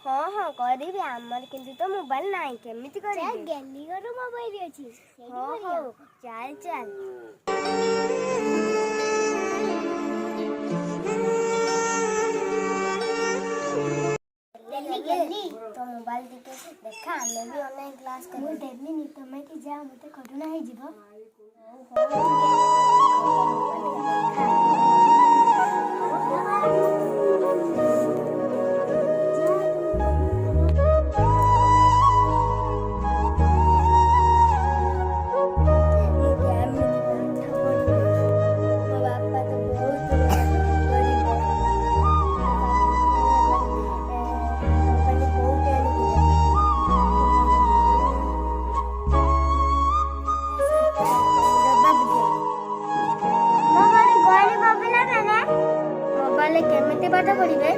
हाँ हाँ करिबे हमर किंतु तो मोबाइल नाही केमिति करिबे गेली घर मोबाइल अछि हाँ हाँ चल चल गेली तो मोबाइल देखा हमें भी ऑनलाइन क्लास कर मु देबनी तमे कि जा मते कठिन है जीव मोबाइल केमिति पाठ पढ़िबे